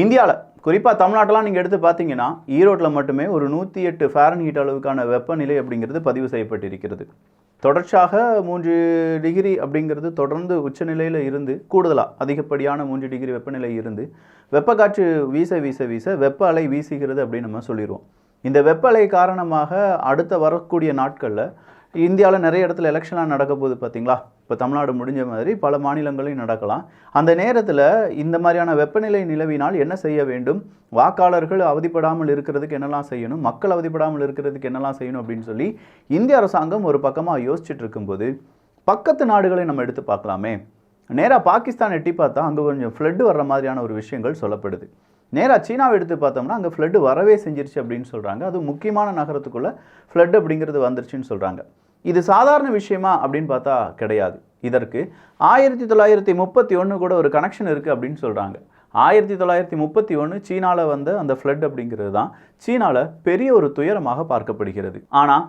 இந்தியாவில் குறிப்பாக தமிழ்நாட்டெலாம் நீங்கள் எடுத்து பார்த்தீங்கன்னா ஈரோட்டில் மட்டுமே ஒரு 108 ஃபாரன்ஹீட் அளவுக்கான வெப்பநிலை அப்படிங்கிறது பதிவு செய்யப்பட்டிருக்கிறது. தொடர்ச்சியாக 3 டிகிரி அப்படிங்கிறது தொடர்ந்து உச்சநிலையில் இருந்து கூடுதலாக அதிகப்படியான 3 டிகிரி வெப்பநிலை இருந்து வெப்பக்காற்று வீச வீச வீச வெப்ப அலை வீசுகிறது அப்படின்னு நம்ம சொல்லிடுவோம். இந்த வெப்ப அலை காரணமாக அடுத்த வரக்கூடிய நாட்களில் இந்தியாவில் நிறைய இடத்துல எலெக்ஷன்லாம் நடக்க போகுது பார்த்தீங்களா. இப்போ தமிழ்நாடு முடிஞ்ச மாதிரி பல மாநிலங்களையும் நடக்கலாம். அந்த நேரத்தில் இந்த மாதிரியான வெப்பநிலை நிலவினால் என்ன செய்ய வேண்டும், வாக்காளர்கள் அவதிப்படாமல் இருக்கிறதுக்கு என்னெல்லாம் செய்யணும், மக்கள் அவதிப்படாமல் இருக்கிறதுக்கு என்னெல்லாம் செய்யணும் அப்படின்னு சொல்லி இந்திய அரசாங்கம் ஒரு பக்கமாக யோசிச்சுட்டு இருக்கும்போது பக்கத்து நாடுகளை நம்ம எடுத்து பார்க்கலாமே. நேராக பாகிஸ்தான் எட்டி பார்த்தா அங்கே கொஞ்சம் ஃப்ளட்டு வர்ற மாதிரியான ஒரு விஷயங்கள் சொல்லப்படுது. நேராக சீனாவை எடுத்து பார்த்தோம்னா அங்கே ஃப்ளட்டு வரவே செஞ்சிருச்சு அப்படின்னு சொல்கிறாங்க. அது முக்கியமான நகரத்துக்குள்ளே ஃப்ளட் அப்படிங்கிறது வந்துருச்சுன்னு சொல்கிறாங்க. இது சாதாரண விஷயமா அப்படின்னு பார்த்தா கிடையாது. இதற்கு 1931 கூட ஒரு கனெக்ஷன் இருக்குது அப்படின்னு சொல்கிறாங்க. 1931 சீனாவில் வந்த அந்த ஃப்ளட் அப்படிங்கிறது தான் சீனாவில் பெரிய ஒரு துயரமாக பார்க்கப்படுகிறது. ஆனால்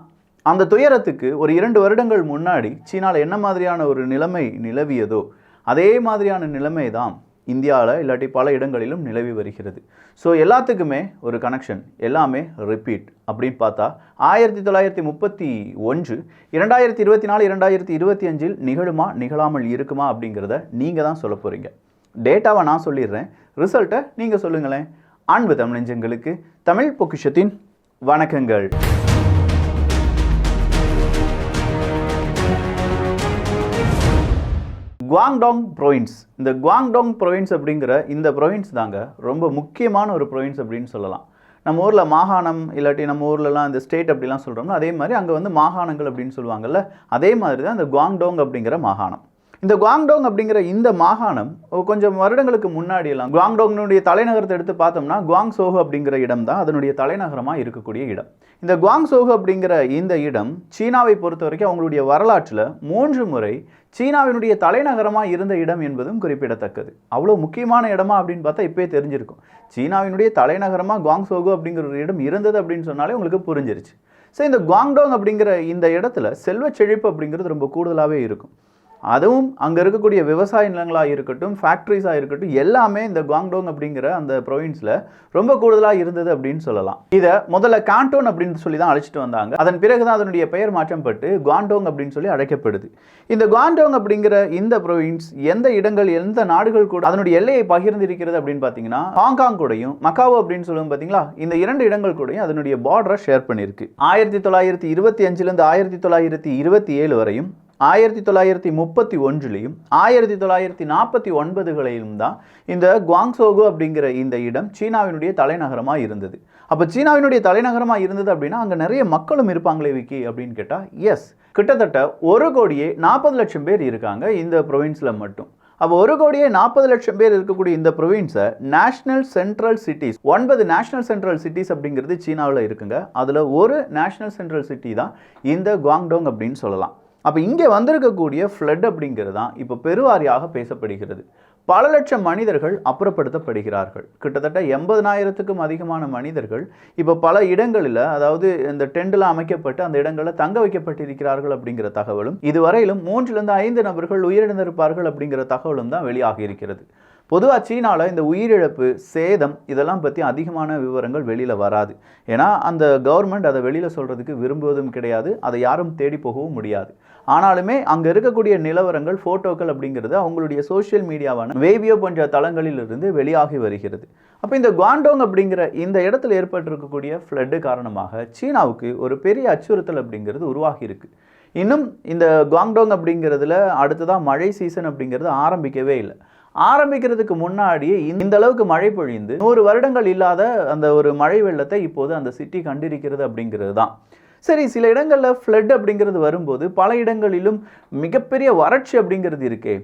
அந்த துயரத்துக்கு ஒரு 2 வருடங்கள் முன்னாடி சீனாவில் என்ன மாதிரியான ஒரு நிலைமை நிலவியதோ அதே மாதிரியான நிலைமை தான் இந்தியாவில் இல்லாட்டி பல இடங்களிலும் நிலவி வருகிறது. ஸோ எல்லாத்துக்குமே ஒரு கனெக்ஷன், எல்லாமே ரிப்பீட் அப்படின்னு பார்த்தா 1931 2024 2025 நிகழுமா நிகழாமல் இருக்குமா அப்படிங்கிறத நீங்கள் தான் சொல்ல போகிறீங்க. டேட்டாவை நான் சொல்லிடுறேன், ரிசல்ட்டை நீங்கள் சொல்லுங்களேன். அன்பு தமிழ் நெஞ்சங்களுக்கு தமிழ் பொக்கிஷத்தின் வணக்கங்கள். Guangdong province. இந்த குவாங்டாங் ப்ரொவின்ஸ் அப்படிங்கிற இந்த ப்ரொவின்ஸ் தாங்க ரொம்ப முக்கியமான ஒரு ப்ரொவின்ஸ் அப்படின்னு சொல்லலாம். நம்ம ஊரில் மாகாணம் இல்லாட்டி நம்ம ஊர்லலாம் இந்த ஸ்டேட் அப்படிலாம் சொல்கிறோம்னா அதே மாதிரி அங்கே வந்து மாகாணங்கள் அப்படின்னு சொல்லுவாங்கல்ல, அதே மாதிரி தான் இந்த குவாங்டாங் அப்படிங்கிற மாகாணம். இந்த குவாங்டாங் அப்படிங்கிற இந்த மாகாணம் கொஞ்சம் வருடங்களுக்கு முன்னாடி எல்லாம் குவாங்டாங்கினுடைய தலைநகரத்தை எடுத்து பார்த்தோம்னா குவாங்சோஹு அப்படிங்கிற இடம் தான் அதனுடைய தலைநகரமாக இருக்கக்கூடிய இடம். இந்த குவாங்சோஹு அப்படிங்கிற இந்த இடம் சீனாவை பொறுத்த வரைக்கும் அவங்களுடைய வரலாற்றில் 3 முறை சீனாவினுடைய தலைநகரமாக இருந்த இடம் என்பதும் குறிப்பிடத்தக்கது. அவ்வளோ முக்கியமான இடமா அப்படின்னு பார்த்தா இப்போயே தெரிஞ்சிருக்கும். சீனாவினுடைய தலைநகரமாக குவாங்சோஹு அப்படிங்கிற ஒரு இடம் இருந்தது அப்படின்னு சொன்னாலே உங்களுக்கு புரிஞ்சிருச்சு. ஸோ இந்த குவாங்டாங் அப்படிங்கிற இந்த இடத்துல செல்வ செழிப்பு அப்படிங்கிறது ரொம்ப கூடுதலாகவே இருக்கும். அதுவும் அங்கே இருக்கக்கூடிய விவசாய நிலங்களாக இருக்கட்டும், ஃபேக்ட்ரிஸாக இருக்கட்டும், எல்லாமே இந்த குவாங்டாங் அப்படிங்கிற அந்த ப்ரொவின்ஸில் ரொம்ப கூடுதலாக இருந்தது அப்படின்னு சொல்லலாம். இதை முதல்ல காண்டோன் அப்படின்னு சொல்லி தான் அழைச்சிட்டு வந்தாங்க. அதன் பிறகு தான் அதனுடைய பெயர் மாற்றம் பட்டு குவாங்டாங் அப்படின்னு சொல்லி அழைக்கப்படுது. இந்த குவாங்டாங் அப்படிங்கிற இந்த ப்ரொவின்ஸ் எந்த இடங்கள் எந்த நாடுகள் கூட அதனுடைய எல்லையை பகிர்ந்திருக்கிறது அப்படின்னு பார்த்தீங்கன்னா ஹாங்காங் கூடயும் மக்காவோ அப்படின்னு சொல்லுவோம் பார்த்தீங்களா, இந்த 2 இடங்கள் கூடயும் அதனுடைய பார்டரை ஷேர் பண்ணியிருக்கு. 1925 1927 வரையும் 1931 1949 தான் இந்த குவாங்சோகு அப்படிங்கிற இந்த இடம் சீனாவினுடைய தலைநகரமாக இருந்தது. அப்போ சீனாவினுடைய தலைநகரமாக இருந்தது அப்படின்னா அங்கே நிறைய மக்களும் இருப்பாங்களே விக்கி அப்படின்னு கேட்டால் எஸ், கிட்டத்தட்ட 1,40,00,000 பேர் இருக்காங்க இந்த ப்ரொவின்ஸில் மட்டும். அப்போ 1,40,00,000 பேர் இருக்கக்கூடிய இந்த ப்ரொவின்ஸை national central cities 9 national central cities அப்படிங்கிறது சீனாவில் இருக்குங்க. அதில் ஒரு நேஷனல் சென்ட்ரல் சிட்டி தான் இந்த குவாங்டாங் அப்படின்னு சொல்லலாம். அப்போ இங்கே வந்திருக்கக்கூடிய ஃப்ளட் அப்படிங்கிறது தான் இப்போ பெருவாரியாக பேசப்படுகிறது. பல லட்சம் மனிதர்கள் அப்புறப்படுத்தப்படுகிறார்கள். கிட்டத்தட்ட 80,000க்கும் அதிகமான மனிதர்கள் இப்போ பல இடங்களில், அதாவது இந்த டெண்டெலாம் அமைக்கப்பட்டு அந்த இடங்களில் தங்க வைக்கப்பட்டிருக்கிறார்கள் அப்படிங்கிற தகவலும், இதுவரையிலும் 3-5 நபர்கள் உயிரிழந்திருப்பார்கள் அப்படிங்கிற தகவலும் தான் வெளியாகி இருக்கிறது. பொதுவாக சீனாவில் இந்த உயிரிழப்பு, சேதம் இதெல்லாம் பற்றி அதிகமான விவரங்கள் வெளியில் வராது. ஏன்னா அந்த கவர்மெண்ட் அதை வெளியில் சொல்கிறதுக்கு விரும்புவதும் கிடையாது, அதை யாரும் தேடி போகவும் முடியாது. ஆனாலுமே அங்கே இருக்கக்கூடிய நிலவரங்கள், ஃபோட்டோக்கள் அப்படிங்கிறது அவங்களுடைய சோஷியல் மீடியாவான வேவியோ போன்ற தளங்களிலிருந்து வெளியாகி வருகிறது. அப்போ இந்த குவாங்டாங் அப்படிங்கிற இந்த இடத்துல ஏற்பட்டிருக்கக்கூடிய ஃப்ளட்டு காரணமாக சீனாவுக்கு ஒரு பெரிய அச்சுறுத்தல் அப்படிங்கிறது உருவாகி இருக்கு. இன்னும் இந்த குவாங்டாங் அப்படிங்கிறதுல அடுத்ததாக மழை சீசன் அப்படிங்கிறது ஆரம்பிக்கவே இல்லை. ஆரம்பிக்கிறதுக்கு முன்னாடியே இந்த அளவுக்கு மழை பொழிந்து 100 வருடங்கள் இல்லாத அந்த ஒரு மழை வெள்ளத்தை இப்போது அந்த சிட்டி கண்டிருக்கிறது அப்படிங்கிறது தான். சரி, சில இடங்களில் ஃப்ளட் அப்படிங்கிறது வரும்போது பல இடங்களிலும் மிகப்பெரிய வறட்சி அப்படிங்கிறது இருக்கே.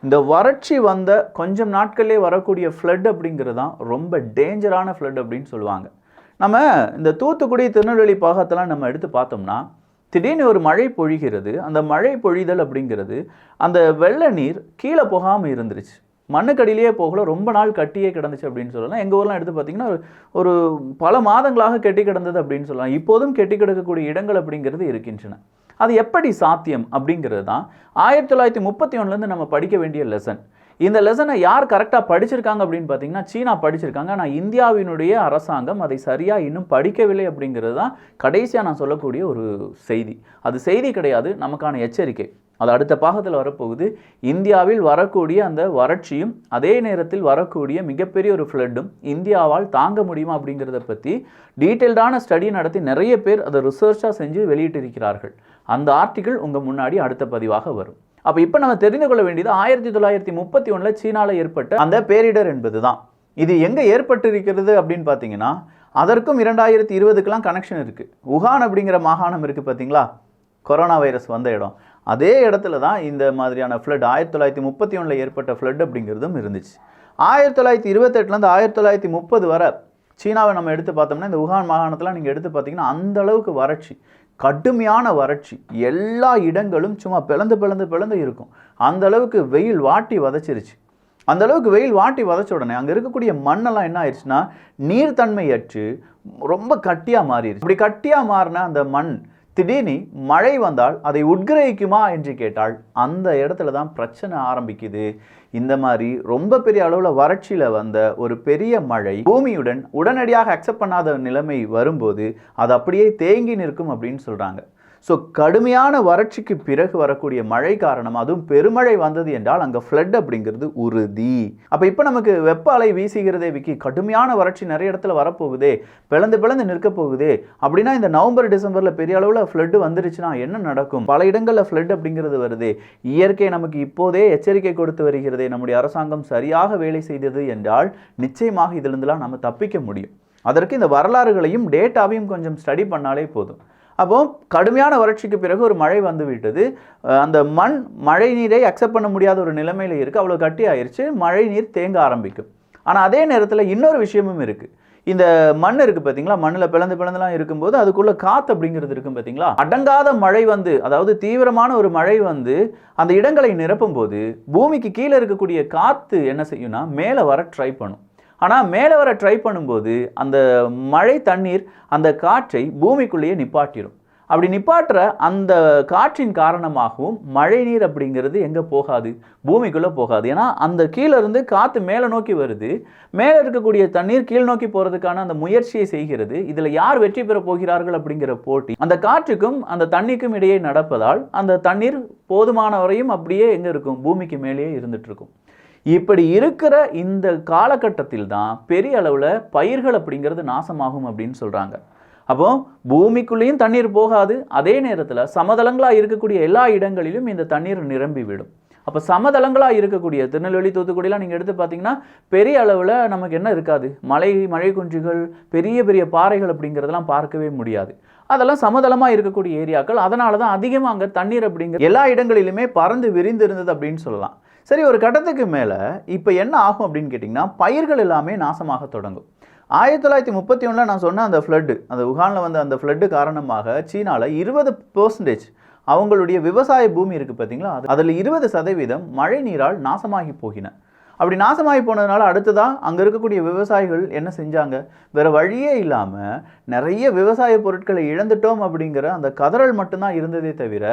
இந்த வறட்சி வந்த கொஞ்சம் நாட்களே வரக்கூடிய ஃப்ளட் அப்படிங்கிறது தான் ரொம்ப டேஞ்சரான ஃப்ளட் அப்படின்னு சொல்லுவாங்க. நம்ம இந்த தூத்துக்குடி, திருநெல்வேலி பாகத்தெல்லாம் நம்ம எடுத்து பார்த்தோம்னா திடீர்னு ஒரு மழை பொழிகிறது. அந்த மழை பொழிதல் அப்படிங்கிறது அந்த வெள்ள நீர் கீழே போகாமல் இருந்துருச்சு, மண்ணுக்கடியிலேயே போகல, ரொம்ப நாள் கட்டியே கிடந்துச்சு அப்படின்னு சொல்லலாம். எங்கள் ஊர்லாம் எடுத்து பார்த்தீங்கன்னா ஒரு பல மாதங்களாக கெட்டி கிடந்தது அப்படின்னு சொல்லலாம். இப்போதும் கெட்டி கிடக்கக்கூடிய இடங்கள் அப்படிங்கிறது இருக்கின்றன. அது எப்படி சாத்தியம் அப்படிங்கிறது தான் 1931 நம்ம படிக்க வேண்டிய லெசன். இந்த லெசனை யார் கரெக்டாக படிச்சிருக்காங்க அப்படின்னு பார்த்தீங்கன்னா சீனா படிச்சிருக்காங்க. ஆனால் இந்தியாவினுடைய அரசாங்கம் அதை சரியாக இன்னும் படிக்கவில்லை அப்படிங்கிறது தான் கடைசியாக நான் சொல்லக்கூடிய ஒரு செய்தி. அது செய்தி கிடையாது, நமக்கான எச்சரிக்கை. அது அடுத்த பாகத்தில் வரப்போகுது. இந்தியாவில் வரக்கூடிய அந்த வறட்சியும் அதே நேரத்தில் வரக்கூடிய மிகப்பெரிய ஒரு ஃப்ளட்டும் இந்தியாவால் தாங்க முடியுமா அப்படிங்கிறத பற்றி டீட்டெயில்டான ஸ்டடி நடத்தி நிறைய பேர் அதை ரிசர்ச்சாக செஞ்சு வெளியிட்டிருக்கிறார்கள். அந்த ஆர்டிக்கிள் உங்கள் முன்னாடி அடுத்த பதிவாக வரும். அப்போ இப்போ நம்ம தெரிந்து கொள்ள வேண்டியது 1931 சீனாவில் ஏற்பட்ட அந்த பேரிடர் என்பது தான். இது எங்கே ஏற்பட்டிருக்கிறது அப்படின்னு பார்த்தீங்கன்னா அதற்கும் 2020க்கெலாம் கனெக்ஷன் இருக்குது. உஹான் அப்படிங்கிற மாகாணம் இருக்குது பார்த்தீங்களா, கொரோனா வைரஸ் வந்த இடம். அதே இடத்துல தான் இந்த மாதிரியான ஃப்ளட் 1931 ஏற்பட்ட ஃப்ளட் அப்படிங்கிறதும் இருந்துச்சு. 1928 1930 வரை சீனாவை நம்ம எடுத்து பார்த்தோம்னா இந்த உஹான் மாகாணத்தில் நீங்கள் எடுத்து பார்த்தீங்கன்னா அந்த அளவுக்கு வறட்சி, கடுமையான வறட்சி, எல்லா இடங்களும் சும்மா பிளந்து இருக்கும். அந்த அளவுக்கு வெயில் வாட்டி வதச்சிருச்சு. அந்த அளவுக்கு வெயில் வாட்டி வதச்ச உடனே அங்கே இருக்கக்கூடிய மண்ணெல்லாம் என்ன ஆயிடுச்சுன்னா நீர்த்தன்மையற்று ரொம்ப கட்டியாக மாறிடுச்சு. இப்படி கட்டியாக மாறின அந்த மண் திடீர்னு மழை வந்தால் அதை உட்கிரகிக்குமா என்று கேட்டால் அந்த இடத்துல தான் பிரச்சனை ஆரம்பிக்குது. இந்த மாதிரி ரொம்ப பெரிய அளவில் வறட்சியில் வந்த ஒரு பெரிய மழை பூமியுடன் உடனடியாக அக்செப்ட் பண்ணாத நிலைமை வரும்போது அது அப்படியே தேங்கி நிற்கும் அப்படின்னு சொல்கிறாங்க. ஸோ கடுமையான வறட்சிக்கு பிறகு வரக்கூடிய மழை காரணமாக அதுவும் பெருமழை வந்தது என்றால் அங்கே ஃப்ளட் அப்படிங்கிறது உறுதி. அப்போ இப்போ நமக்கு வெப்ப அலை வீசுகிறதே விக்கி, கடுமையான வறட்சி நிறைய இடத்துல வரப்போகுதே, பிளந்து நிற்க போகுதே அப்படின்னா இந்த நவம்பர் டிசம்பரில் பெரிய அளவில் ஃப்ளட்டு வந்துருச்சுன்னா என்ன நடக்கும்? பல இடங்களில் ஃப்ளட் அப்படிங்கிறது வருதே. இயற்கை நமக்கு இப்போதே எச்சரிக்கை கொடுத்து வருகிறதே. நம்முடைய அரசாங்கம் சரியாக வேலை செய்தது என்றால் நிச்சயமாக இதிலிருந்துலாம் நம்ம தப்பிக்க முடியும். அதற்கு இந்த வரலாறுகளையும் டேட்டாவையும் கொஞ்சம் ஸ்டடி பண்ணாலே போதும். அப்போ கடுமையான வறட்சிக்கு பிறகு ஒரு மழை வந்து விட்டது. அந்த மண் மழை நீரை அக்செப்ட் பண்ண முடியாத ஒரு நிலைமையில் இருக்குது. அவ்வளோ கட்டி ஆயிடுச்சு, மழை நீர் தேங்க ஆரம்பிக்கும். ஆனால் அதே நேரத்தில் இன்னொரு விஷயமும் இருக்குது. இந்த மண் இருக்குது பார்த்தீங்களா, மண்ணில் பிளந்துலாம் இருக்கும்போது அதுக்குள்ளே காற்று அப்படிங்கிறது இருக்கும் பார்த்தீங்களா. அடங்காத மழை வந்து, அதாவது தீவிரமான ஒரு மழை வந்து அந்த இடங்களை நிரப்பும் போது பூமிக்கு கீழே இருக்கக்கூடிய காற்று என்ன செய்யும்னா மேலே வர ட்ரை பண்ணும். ஆனால் மேலே வர ட்ரை பண்ணும்போது அந்த மழை தண்ணீர் அந்த காற்றை பூமிக்குள்ளேயே நிப்பாட்டிடும். அப்படி நிப்பாட்டுற அந்த காற்றின் காரணமாகவும் மழை நீர் அப்படிங்கிறது எங்கே போகாது, பூமிக்குள்ளே போகாது. ஏன்னா அந்த கீழே இருந்து காற்று மேலே நோக்கி வருது, மேலே இருக்கக்கூடிய தண்ணீர் கீழ் நோக்கி போகிறதுக்கான அந்த முயற்சியை செய்கிறது. இதில் யார் வெற்றி பெற போகிறார்கள் அப்படிங்கிற போட்டி அந்த காற்றுக்கும் அந்த தண்ணிக்கும் இடையே நடப்பதால் அந்த தண்ணீர் போதுமான வரையும் அப்படியே எங்கே இருக்கும், பூமிக்கு மேலேயே இருந்துட்டு இருக்கும். இப்படி இருக்கிற இந்த காலகட்டத்தில் தான் பெரிய அளவில் பயிர்கள் அப்படிங்கிறது நாசமாகும் அப்படின்னு சொல்கிறாங்க. அப்போ பூமிக்குள்ளேயும் தண்ணீர் போகாது, அதே நேரத்தில் சமதளங்களாக இருக்கக்கூடிய எல்லா இடங்களிலும் இந்த தண்ணீர் நிரம்பி விடும். அப்போ சமதளங்களாக இருக்கக்கூடிய திருநெல்வேலி தூத்துக்குடியெலாம் நீங்கள் எடுத்து பார்த்தீங்கன்னா பெரிய அளவில் நமக்கு என்ன இருக்காது, மழை குன்றுகள், பெரிய பாறைகள் அப்படிங்கிறதெல்லாம் பார்க்கவே முடியாது. அதெல்லாம் சமதளமாக இருக்கக்கூடிய ஏரியாக்கள். அதனால தான் அதிகமாக அங்கே தண்ணீர் அப்படிங்கிற எல்லா இடங்களிலுமே பறந்து விரிந்து இருந்தது அப்படின்னு சொல்லலாம். சரி, ஒரு கட்டத்துக்கு மேலே இப்போ என்ன ஆகும் அப்படின்னு கேட்டிங்கன்னா பயிர்கள் எல்லாமே நாசமாக தொடங்கும். 1931 நான் சொன்ன அந்த ஃப்ளட்டு, அந்த உஹானில் வந்த அந்த ஃப்ளட்டு காரணமாக சீனாவில் 20% அவங்களுடைய விவசாய பூமி இருக்குது பார்த்தீங்களா, அதில் 20% மழை நீரால் நாசமாகி போகின. அப்படி நாசமாகி போனதுனால அடுத்ததாக அங்கே இருக்கக்கூடிய விவசாயிகள் என்ன செஞ்சாங்க, வேறு வழியே இல்லாமல் நிறைய விவசாய பொருட்களை இழந்துட்டோம் அப்படிங்கிற அந்த கதறல் மட்டும்தான் இருந்ததே தவிர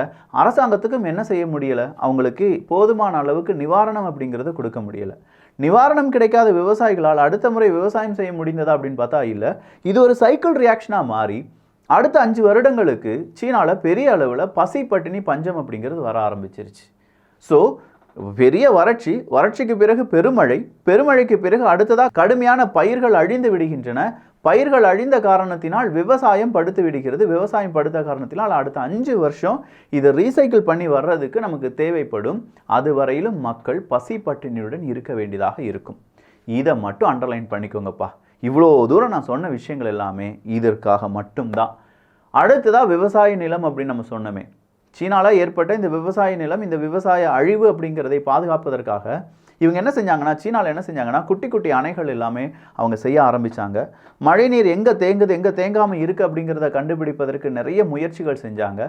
அரசாங்கத்துக்கும் என்ன செய்ய முடியலை, அவங்களுக்கு போதுமான அளவுக்கு நிவாரணம் அப்படிங்கிறத கொடுக்க முடியலை. நிவாரணம் கிடைக்காத விவசாயிகளால் அடுத்த முறை விவசாயம் செய்ய முடிந்ததா அப்படின்னு பார்த்தா இல்லை. இது ஒரு சைக்கிள் ரியாக்ஷனாக மாறி அடுத்த 5 வருடங்களுக்கு சீனாவில் பெரிய அளவில் பசி பட்டினி பஞ்சம் அப்படிங்கிறது வர ஆரம்பிச்சிருச்சு. ஸோ பெரிய வறட்சிக்கு பிறகு பெருமழைக்கு பிறகு அடுத்ததாக கடுமையான பயிர்கள் அழிந்து விடுகின்றன. பயிர்கள் அழிந்த காரணத்தினால் விவசாயம் படுத்து விடுகிறது. விவசாயம் படுத்த காரணத்தினால் அடுத்த 5 வருஷம் இதை ரீசைக்கிள் பண்ணி வர்றதுக்கு நமக்கு தேவைப்படும். அது வரையிலும் மக்கள் பசி பட்டினியுடன் இருக்க வேண்டியதாக இருக்கும். இதை மட்டும் அண்டர்லைன் பண்ணிக்கோங்கப்பா. இவ்வளோ தூரம் நான் சொன்ன விஷயங்கள் எல்லாமே இதற்காக மட்டும்தான். அடுத்ததாக விவசாய நிலம் அப்படின்னு நம்ம சொன்னோமே, சீனாவில் ஏற்பட்ட இந்த விவசாய நிலம், இந்த விவசாய அழிவு அப்படிங்கிறதை பாதுகாப்பதற்காக இவங்க என்ன செஞ்சாங்கன்னா, சீனாவில் என்ன செஞ்சாங்கன்னா குட்டி அணைகள் எல்லாமே அவங்க செய்ய ஆரம்பித்தாங்க. மழைநீர் எங்கே தேங்குது எங்கே தேங்காமல் இருக்குது அப்படிங்கிறத கண்டுபிடிப்பதற்கு நிறைய முயற்சிகள் செஞ்சாங்க.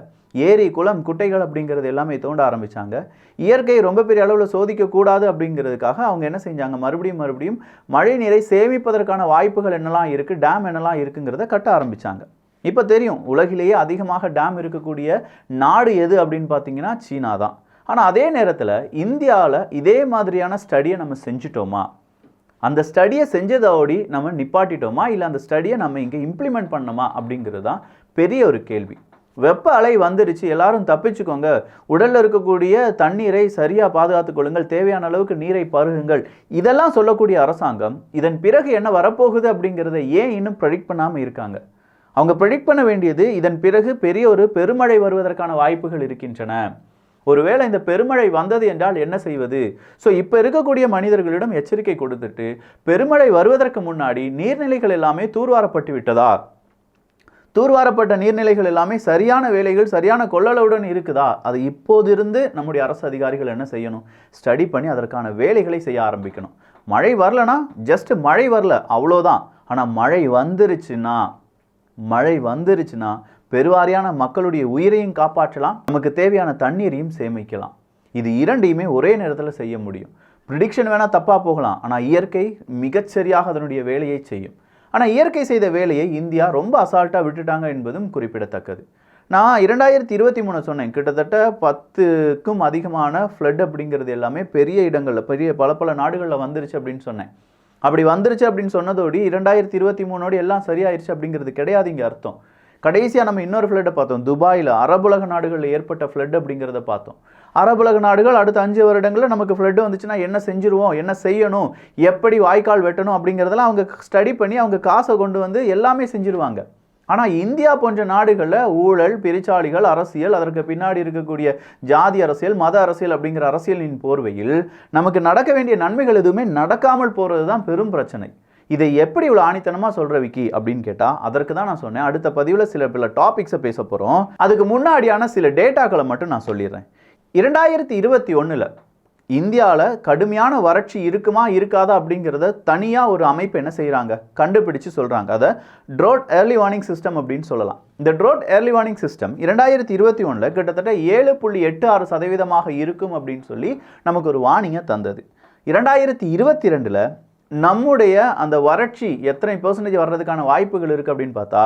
ஏரி குளம் குட்டைகள் அப்படிங்கிறது எல்லாமே தோண்ட ஆரம்பித்தாங்க. இயற்கையை ரொம்ப பெரிய அளவில் சோதிக்கக்கூடாது அப்படிங்கிறதுக்காக அவங்க என்ன செஞ்சாங்க, மறுபடியும் மழை நீரை சேமிப்பதற்கான வாய்ப்புகள் என்னெல்லாம் இருக்குது, டேம் என்னெல்லாம் இருக்குங்கிறத கட்ட ஆரம்பித்தாங்க. இப்போ தெரியும், உலகிலேயே அதிகமாக டேம் இருக்கக்கூடிய நாடு எது அப்படின்னு பார்த்தீங்கன்னா சீனா தான். ஆனால் அதே நேரத்தில் இந்தியாவில் இதே மாதிரியான ஸ்டடியை நம்ம செஞ்சுட்டோமா, அந்த ஸ்டடியை செஞ்சதோடி நம்ம நிப்பாட்டிட்டோமா, இல்லை அந்த ஸ்டடியை நம்ம இங்கே இம்ப்ளிமெண்ட் பண்ணோமா அப்படிங்கிறது தான் பெரிய ஒரு கேள்வி. வெப்ப அலை வந்துருச்சு, எல்லாரும் தப்பிச்சுக்கோங்க, உடலில் இருக்கக்கூடிய தண்ணீரை சரியாக பாதுகாத்துக் கொள்ளுங்கள், தேவையான அளவுக்கு நீரை பருகுங்கள், இதெல்லாம் சொல்லக்கூடிய அரசாங்கம் இதன் பிறகு என்ன வரப்போகுது அப்படிங்கிறத ஏன் இன்னும் ப்ரெடிக்ட் பண்ணாமல் இருக்காங்க? அவங்க ப்ரெடிக்ட் பண்ண வேண்டியது இதன் பிறகு பெரிய ஒரு பெருமழை வருவதற்கான வாய்ப்புகள் இருக்கின்றன. ஒருவேளை இந்த பெருமழை வந்தது என்றால் என்ன செய்வது? ஸோ இப்போ இருக்கக்கூடிய மனிதர்களிடம் எச்சரிக்கை கொடுத்துட்டு, பெருமழை வருவதற்கு முன்னாடி நீர்நிலைகள் எல்லாமே தூர்வாரப்பட்டு விட்டதா, தூர்வாரப்பட்ட நீர்நிலைகள் எல்லாமே சரியான வேலைகள் சரியான கொள்ளளவுடன் இருக்குதா, அது இப்போதிருந்து நம்முடைய அரசு அதிகாரிகள் என்ன செய்யணும்? ஸ்டடி பண்ணி அதற்கான வேலைகளை செய்ய ஆரம்பிக்கணும். மழை வரலனா ஜஸ்ட் மழை வரல அவ்வளோதான். ஆனால் மழை வந்துருச்சுன்னா பெருவாரியான மக்களுடைய உயிரையும் காப்பாற்றலாம், நமக்கு தேவையான தண்ணீரையும் சேமிக்கலாம். இது இரண்டையுமே ஒரே நேரத்தில் செய்ய முடியும். ப்ரிடிக்ஷன் வேணால் தப்பாக போகலாம், ஆனால் இயற்கை மிகச்சரியாக அதனுடைய வேலையை செய்யும். ஆனால் இயற்கை செய்த வேலையை இந்தியா ரொம்ப அசால்ட்டாக விட்டுட்டாங்க என்பதும் குறிப்பிடத்தக்கது. நான் 2023 சொன்னேன், கிட்டத்தட்ட 10க்கும் அதிகமான ஃப்ளட் அப்படிங்கிறது எல்லாமே பெரிய இடங்களில் பெரிய பல நாடுகளில் வந்துருச்சு அப்படின்னு சொன்னேன். அப்படி வந்துருச்சு அப்படின்னு சொன்னதோடு 2023 எல்லாம் சரியாயிருச்சு அப்படிங்கிறது கிடையாது இங்கே அர்த்தம். கடைசியாக நம்ம இன்னொரு ஃப்ளட்டை பார்த்தோம், துபாயில் அரபுலக நாடுகளில் ஏற்பட்ட ஃப்ளட் அப்படிங்கிறத பார்த்தோம். அரபுலக நாடுகள் அடுத்த 5 வருடங்களில் நமக்கு ஃப்ளட் வந்துச்சுன்னா என்ன செஞ்சுருவோம், என்ன செய்யணும், எப்படி வாய்க்கால் வெட்டணும் அப்படிங்கிறதெல்லாம் அவங்க ஸ்டடி பண்ணி அவங்க காசை கொண்டு வந்து எல்லாமே செஞ்சுருவாங்க. ஆனால் இந்தியா போன்ற நாடுகளில் ஊழல், பிரிச்சாளிகள், அரசியல், அதற்கு பின்னாடி இருக்கக்கூடிய ஜாதி அரசியல், மத அரசியல் அப்படிங்கிற அரசியலின் போர்வையில் நமக்கு நடக்க வேண்டிய நன்மைகள் எதுவுமே நடக்காமல் போகிறது தான் பெரும் பிரச்சனை. இதை எப்படி இவ்வளோ ஆணித்தனமாக சொல்கிற விக்கி அப்படின்னு கேட்டால், அதற்கு தான் நான் சொன்னேன் அடுத்த பதிவில் சில டாபிக்ஸை பேச போகிறோம். அதுக்கு முன்னாடியான சில டேட்டாக்களை மட்டும் நான் சொல்லிடுறேன். 2021 இந்தியாவில் கடுமையான வறட்சி இருக்குமா இருக்காதா அப்படிங்கிறத தனியாக ஒரு அமைப்பு என்ன செய்கிறாங்க, கண்டுபிடிச்சு சொல்கிறாங்க. அதை ட்ரோட் ஏர்லி வார்னிங் சிஸ்டம் அப்படின்னு சொல்லலாம். இந்த ட்ரோட் ஏர்லி வார்னிங் சிஸ்டம் 2021 கிட்டத்தட்ட 7.86% இருக்கும் அப்படின்னு சொல்லி நமக்கு ஒரு வார்னிங்கை தந்தது. 2022 நம்முடைய அந்த வறட்சி எத்தனை % வர்றதுக்கான வாய்ப்புகள் இருக்குது அப்படின்னு பார்த்தா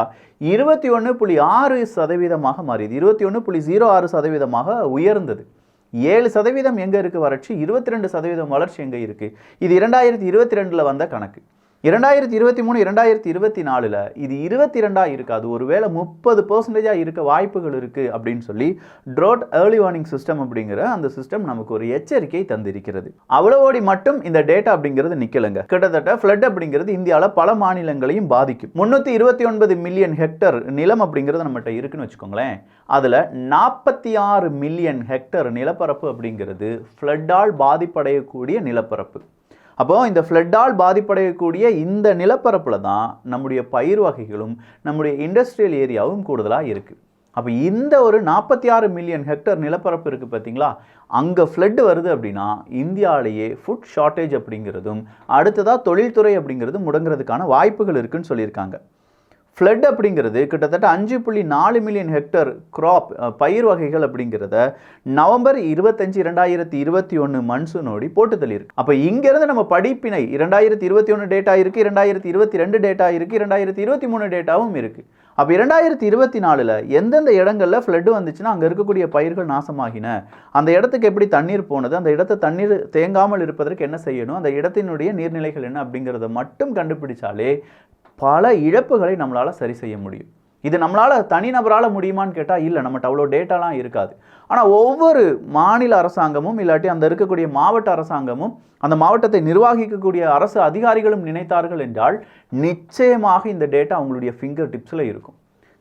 21.6% மாறியது. 21.06% உயர்ந்தது. 7% எங்கே இருக்குது வறட்சி, 22% வளர்ச்சி எங்கே இருக்குது? இது 2022 வந்த கணக்கு. 2023 2024 இது 22 இருக்காது, ஒருவேளை 30% இருக்க வாய்ப்புகள் இருக்குது அப்படின்னு சொல்லி ட்ரோட் ஏர்லி வார்னிங் சிஸ்டம் அப்படிங்கிற அந்த சிஸ்டம் நமக்கு ஒரு எச்சரிக்கை தந்திருக்கிறது. அவ்வளவோடி மட்டும் இந்த டேட்டா அப்படிங்கிறது நிக்கலங்க. கிட்டத்தட்ட ஃப்ளட் அப்படிங்கிறது இந்தியாவில் பல மாநிலங்களையும் பாதிக்கும். 329 மில்லியன் ஹெக்டர் நிலம் அப்படிங்கிறது நம்மகிட்ட இருக்குன்னு வச்சுக்கோங்களேன். அதில் 46 மில்லியன் ஹெக்டர் நிலப்பரப்பு அப்படிங்கிறது ஃப்ளட்டால் பாதிப்படையக்கூடிய நிலப்பரப்பு. அப்போ இந்த ஃப்ளட்டால் பாதிப்படையக்கூடிய இந்த நிலப்பரப்பில் தான் நம்முடைய பயிர் வகைகளும் நம்முடைய இண்டஸ்ட்ரியல் ஏரியாவும் கூடுதலாக இருக்குது. அப்போ இந்த ஒரு 46 மில்லியன் ஹெக்டர் நிலப்பரப்பு இருக்குது பார்த்தீங்களா, அங்கே ஃப்ளட் வருது அப்படின்னா இந்தியாவிலேயே ஃபுட் ஷார்ட்டேஜ் அப்படிங்கிறதும் அடுத்ததாக தொழில்துறை அப்படிங்கிறதும் முடங்குறதுக்கான வாய்ப்புகள் இருக்குன்னு சொல்லியிருக்காங்க. ஃப்ளட் அப்படிங்கிறது கிட்டத்தட்ட 5.4 மில்லியன் ஹெக்டர் கிராப் பயிர் வகைகள் அப்படிங்கிறத நவம்பர் 25 2021 மன்சூனோடி போட்டு தள்ளியிருக்கு. அப்போ இங்கேருந்து நம்ம படிப்பினை 2021 டேட்டா இருக்குது, 2022 டேட்டா இருக்குது, 2023 டேட்டாவும் இருக்குது. அப்போ 2024 எந்தெந்த இடங்களில் ஃப்ளட் வந்துச்சுன்னா அங்கே இருக்கக்கூடிய பயிர்கள் நாசமாகின, அந்த இடத்துக்கு எப்படி தண்ணீர் போனது, அந்த இடத்தை தண்ணீர் தேங்காமல் இருப்பதற்கு என்ன செய்யணும், அந்த இடத்தினுடைய நீர்நிலைகள் என்ன அப்படிங்கிறத மட்டும் கண்டுபிடிச்சாலே பல இழப்புகளை நம்மளால் சரி செய்ய முடியும். இது நம்மளால் தனிநபரால் முடியுமான்னு கேட்டால் இல்லை, நம்மகிட்ட அவ்வளோ டேட்டாலாம் இருக்காது. ஆனால் ஒவ்வொரு மாநில அரசாங்கமும் இல்லாட்டி அந்த இருக்கக்கூடிய மாவட்ட அரசாங்கமும் அந்த மாவட்டத்தை நிர்வகிக்கக்கூடிய அரசு அதிகாரிகளும் நினைத்தார்கள் என்றால் நிச்சயமாக இந்த டேட்டா அவங்களுடைய ஃபிங்கர் டிப்ஸில் இருக்கும்.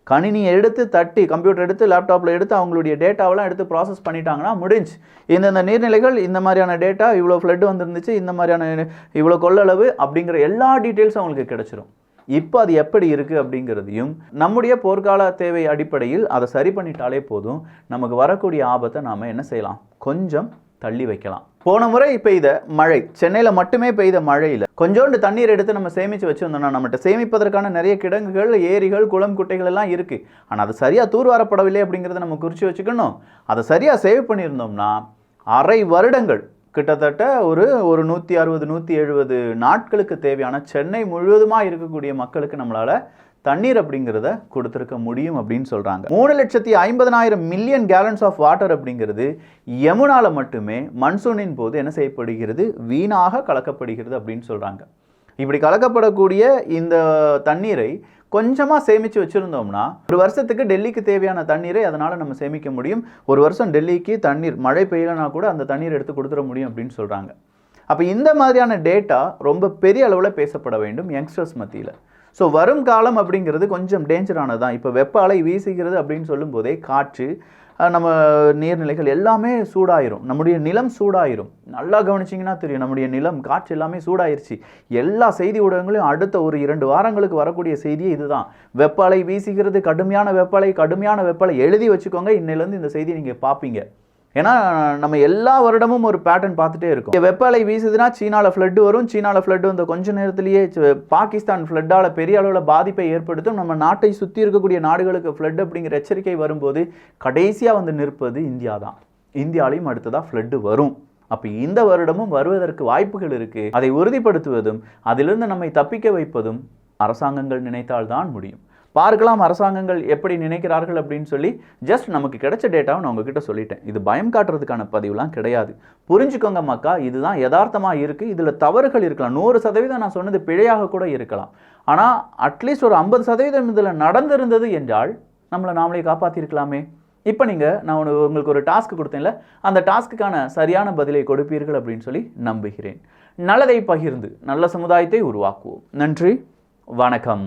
கணினியை எடுத்து தட்டி, கம்ப்யூட்டர் எடுத்து, லேப்டாப்பில் எடுத்து அவங்களுடைய டேட்டாவெல்லாம் எடுத்து ப்ராசஸ் பண்ணிட்டாங்கன்னா முடிஞ்சு. இந்தந்த நீர்நிலைகள் இந்த மாதிரியான டேட்டா, இவ்வளோ ஃப்ளட் வந்துருந்துச்சு, இந்த மாதிரியான இவ்வளோ கொள்ளளவு அப்படிங்கிற எல்லா டீட்டெயில்ஸும் அவங்களுக்கு கிடச்சிரும். இப்போ அது எப்படி இருக்குது அப்படிங்கிறதையும் நம்முடைய போர்க்கால தேவை அடிப்படையில் அதை சரி பண்ணிட்டாலே போதும், நமக்கு வரக்கூடிய ஆபத்தை நாம் என்ன செய்யலாம், கொஞ்சம் தள்ளி வைக்கலாம். போன முறை பெய்த மழை, சென்னையில் மட்டுமே பெய்த மழையில் கொஞ்சோண்டு தண்ணீர் எடுத்து நம்ம சேமித்து வச்சுருந்தோம்னா நம்மகிட்ட சேமிப்பதற்கான நிறைய கிடங்குகள், ஏரிகள், குளம், குட்டைகள் எல்லாம் இருக்குது. ஆனால் அது சரியாக தூர்வாரப்படவில்லை அப்படிங்கிறத நம்ம குறித்து வச்சுக்கணும். அதை சரியாக சேவ் பண்ணியிருந்தோம்னா அரை வருடங்கள் கிட்டத்தட்ட ஒரு 160 170 நாட்களுக்கு தேவையான சென்னை முழுவதுமாக இருக்கக்கூடிய மக்களுக்கு நம்மளால் தண்ணீர் அப்படிங்கிறத கொடுத்துருக்க முடியும் அப்படின்னு சொல்கிறாங்க. 3,50,000 மில்லியன் கேலன்ஸ் ஆஃப் வாட்டர் அப்படிங்கிறது யமுனால மட்டுமே மன்சூனின் போது என்ன செய்யப்படுகிறது, வீணாக கலக்கப்படுகிறது அப்படின்னு சொல்கிறாங்க. இப்படி கலக்கப்படக்கூடிய இந்த தண்ணீரை கொஞ்சமாக சேமித்து வச்சுருந்தோம்னா ஒரு வருஷத்துக்கு டெல்லிக்கு தேவையான தண்ணீரை அதனால் நம்ம சேமிக்க முடியும். ஒரு வருஷம் டெல்லிக்கு தண்ணீர் மழை பெய்யலைனா கூட அந்த தண்ணீர் எடுத்து கொடுத்துட முடியும் அப்படின்னு சொல்கிறாங்க. அப்போ இந்த மாதிரியான டேட்டா ரொம்ப பெரிய அளவில் பேசப்பட வேண்டும் யங்ஸ்டர்ஸ் மத்தியில். ஸோ வரும் காலம் அப்படிங்கிறது கொஞ்சம் டேஞ்சரானது தான். இப்போ வெப்ப அலை வீசுகிறது அப்படின்னு சொல்லும்போதே காற்று, நம்ம நீர்நிலைகள் எல்லாமே சூடாயிரும், நம்முடைய நிலம் சூடாயிரும். நல்லா கவனிச்சிங்கன்னா தெரியும், நம்முடைய நிலம் காற்று எல்லாமே சூடாயிருச்சு. எல்லா செய்தி ஊடகங்களையும் அடுத்த ஒரு 2 வாரங்களுக்கு வரக்கூடிய செய்தியே இதுதான். வெப்ப அலை வீசுகிறது, கடுமையான வெப்ப அலை எழுதி வச்சுக்கோங்க. இன்னிலேருந்து இந்த செய்தி நீங்கள் பார்ப்பீங்க. ஏன்னா நம்ம எல்லா வருடமும் ஒரு பேட்டர்ன் பார்த்துட்டே இருக்கோம். வெப்ப அலை வீசுதுன்னா சீனாவில் ஃப்ளட்டு வரும். சீனாவில் ஃப்ளட்டு வந்த கொஞ்ச நேரத்திலேயே பாகிஸ்தான் ஃப்ளட்டால் பெரிய அளவில் பாதிப்பை ஏற்படுத்தும். நம்ம நாட்டை சுற்றி இருக்கக்கூடிய நாடுகளுக்கு ஃப்ளட் அப்படிங்கிற எச்சரிக்கை வரும்போது கடைசியாக வந்து நிற்பது இந்தியா தான். இந்தியாலையும் அடுத்ததாக ஃப்ளட்டு வரும். அப்போ இந்த வருடமும் வருவதற்கு வாய்ப்புகள் இருக்குது. அதை உறுதிப்படுத்துவதும் அதிலிருந்து நம்மை தப்பிக்க வைப்பதும் அரசாங்கங்கள் நினைத்தால்தான் முடியும். பார்க்கலாம் அரசாங்கங்கள் எப்படி நினைக்கிறார்கள் அப்படின்னு சொல்லி ஜஸ்ட் நமக்கு கிடைச்ச டேட்டாவை நான் உங்ககிட்ட சொல்லிட்டேன். இது பயம் காட்டுறதுக்கான பதிவுலாம் கிடையாது. புரிஞ்சுக்கோங்க மக்கா, இதுதான் யதார்த்தமாக இருக்குது. இதில் தவறுகள் இருக்கலாம். 100% நான் சொன்னது பிழையாக கூட இருக்கலாம். ஆனால் அட்லீஸ்ட் ஒரு 50% இதில் நடந்திருந்தது என்றால் நம்மளை நாமளே காப்பாற்றிருக்கலாமே. இப்போ நான் உங்களுக்கு ஒரு டாஸ்க் கொடுத்தேன்ல, அந்த டாஸ்க்குக்கான சரியான பதிலை கொடுப்பீர்கள் அப்படின்னு சொல்லி நம்புகிறேன். நல்லதை பகிர்ந்து நல்ல சமுதாயத்தை உருவாக்குவோம். நன்றி, வணக்கம்.